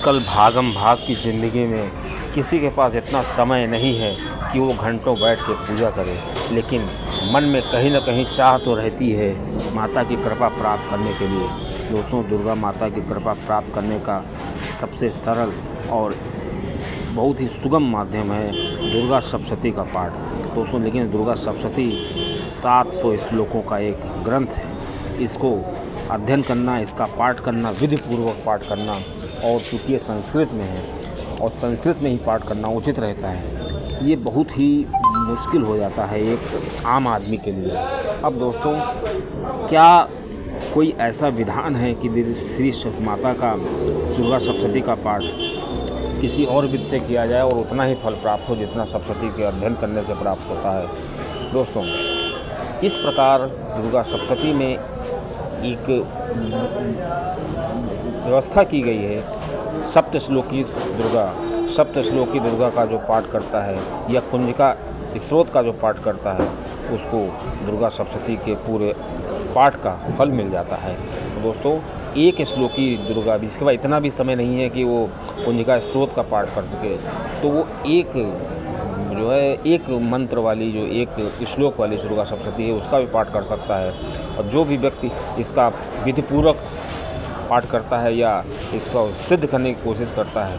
आजकल भागम भाग की ज़िंदगी में किसी के पास इतना समय नहीं है कि वो घंटों बैठ के पूजा करे, लेकिन मन में कहीं ना कहीं चाह तो रहती है माता की कृपा प्राप्त करने के लिए। दोस्तों, दुर्गा माता की कृपा प्राप्त करने का सबसे सरल और बहुत ही सुगम माध्यम है दुर्गा सप्तशती का पाठ। दोस्तों, लेकिन दुर्गा सप्तशती 700 श्लोकों का एक ग्रंथ है। इसको अध्ययन करना, इसका पाठ करना, विधि पूर्वक पाठ करना, और चूँकि ये संस्कृत में है और संस्कृत में ही पाठ करना उचित रहता है, ये बहुत ही मुश्किल हो जाता है एक आम आदमी के लिए। अब दोस्तों, क्या कोई ऐसा विधान है कि श्री माता का दुर्गा सप्तशती का पाठ किसी और विधि से किया जाए और उतना ही फल प्राप्त हो जितना सप्तशती के अध्ययन करने से प्राप्त होता है? दोस्तों, इस प्रकार दुर्गा सप्तशती में एक व्यवस्था की गई है। सप्तश्लोकी दुर्गा का जो पाठ करता है या कुंजिका स्त्रोत का जो पाठ करता है, उसको दुर्गा सप्तशती के पूरे पाठ का फल मिल जाता है। तो दोस्तों, एक श्लोकी दुर्गा भी, इसके बाद इतना भी समय नहीं है कि वो कुंजिका स्त्रोत का पाठ कर सके, तो वो एक मंत्र वाली, जो एक श्लोक वाली दुर्गा सप्तशती है, उसका भी पाठ कर सकता है। और जो भी व्यक्ति इसका विधिपूर्वक पाठ करता है या इसको सिद्ध करने की कोशिश करता है,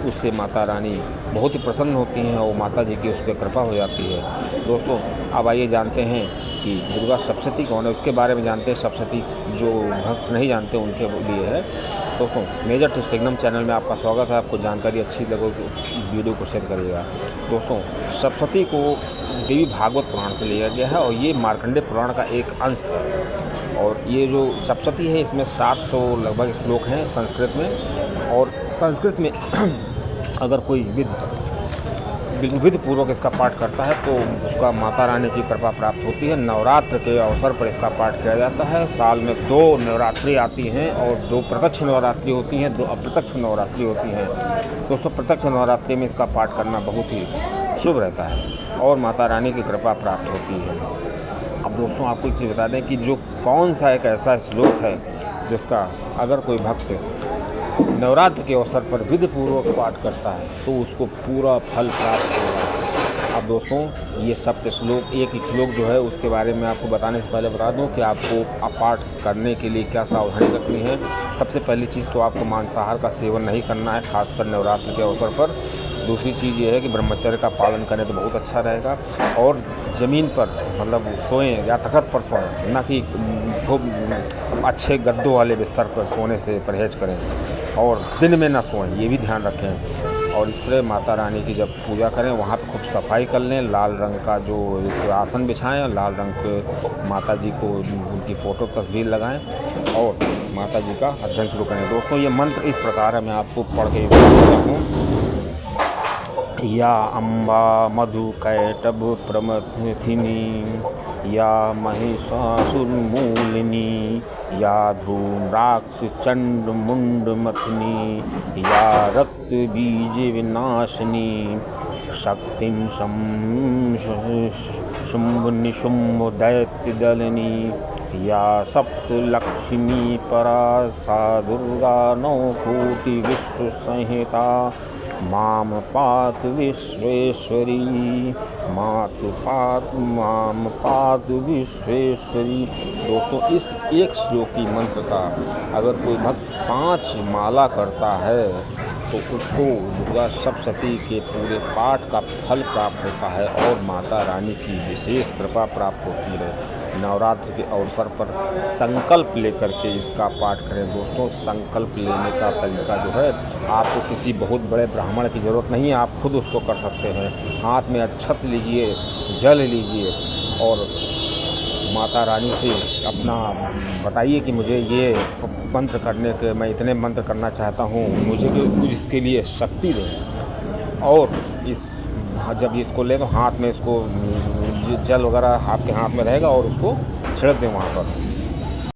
उससे माता रानी बहुत ही प्रसन्न होती हैं और माता जी की उस पर कृपा हो जाती है। दोस्तों, अब आइए जानते हैं कि दुर्गा सप्तशती कौन है, उसके बारे में जानते हैं। सप्तशती जो भक्त नहीं जानते उनके लिए है। दोस्तों, मेजर टिप्स सिग्नम चैनल में आपका स्वागत है। आपको जानकारी अच्छी लगे तो वीडियो को शेयर करिएगा। दोस्तों, सप्तशती को देवी भागवत पुराण से लिया गया है और ये मार्कंडेय पुराण का एक अंश है। और ये जो सप्तशती है, इसमें 700 लगभग श्लोक हैं संस्कृत में। और संस्कृत में अगर कोई विधि पूर्वक इसका पाठ करता है तो उसका माता रानी की कृपा प्राप्त होती है। नवरात्र के अवसर पर इसका पाठ किया जाता है। साल में 2 नवरात्रि आती हैं और 2 प्रत्यक्ष नवरात्रि होती हैं, 2 अप्रत्यक्ष नवरात्रि होती हैं। दोस्तों, प्रत्यक्ष नवरात्रि में इसका पाठ करना बहुत ही शुभ रहता है और माता रानी की कृपा प्राप्त होती है। अब दोस्तों, आपको एक चीज़ बता दें कि जो कौन सा एक ऐसा श्लोक है जिसका अगर कोई भक्त नवरात्र के अवसर पर विधि पूर्वक पाठ करता है तो उसको पूरा फल प्राप्त होगा। अब दोस्तों, ये सप्त श्लोक, एक श्लोक जो है उसके बारे में आपको बताने से पहले बता दूं कि आपको पाठ करने के लिए क्या सावधानी रखनी है। सबसे पहली चीज़ तो आपको मांसाहार का सेवन नहीं करना है, खासकर नवरात्र के अवसर पर। दूसरी चीज़ ये है कि ब्रह्मचर्य का पालन करें तो बहुत अच्छा रहेगा। और ज़मीन पर मतलब सोएं या तख़्त पर सोएं, ना कि खूब अच्छे गद्दों वाले बिस्तर पर सोने से परहेज करें। और दिन में ना सोएं, ये भी ध्यान रखें। और इस तरह माता रानी की जब पूजा करें वहाँ पे खूब सफाई कर लें। लाल रंग का जो आसन बिछाएं, लाल रंग के माता जी को उनकी फ़ोटो तस्वीर लगाएं और माता जी का अध्ययन शुरू करें। दोस्तों, ये मंत्र इस प्रकार है, मैं आपको पढ़ के बताता हूँ। या अम्बा मधुकैटभ प्रमथिनी, या महिषासुरमूलिनी, या धूम्राक्ष चंडमुंडमथनी, या रक्तबीज विनाशिनी, शक्तिं शुंभ निशुंभ दैत्यदलिनी, या सप्तलक्ष्मी परा सा दुर्गा 9 कोटि विश्व संहिता, माम पातु विश्वेश्वरी, माम पातु विश्वेश्वरी। दोस्तों, इस एक श्लोकी मंत्र का अगर कोई भक्त 5 माला करता है तो उसको दुर्गा सप्तशती के पूरे पाठ का फल प्राप्त होता है और माता रानी की विशेष कृपा प्राप्त होती है। नवरात्र के अवसर पर संकल्प लेकर के इसका पाठ करें। दोस्तों, संकल्प लेने का तरीका जो है, आपको किसी बहुत बड़े ब्राह्मण की ज़रूरत नहीं है, आप खुद उसको कर सकते हैं। हाथ में अक्षत लीजिए, जल लीजिए और माता रानी से अपना बताइए कि मुझे ये मंत्र करने के, मैं इतने मंत्र करना चाहता हूँ, मुझे इसके लिए शक्ति दें। और जब इसको ले तो हाथ में इसको जल वगैरह आपके हाथ में रहेगा और उसको छिड़क दें वहाँ पर।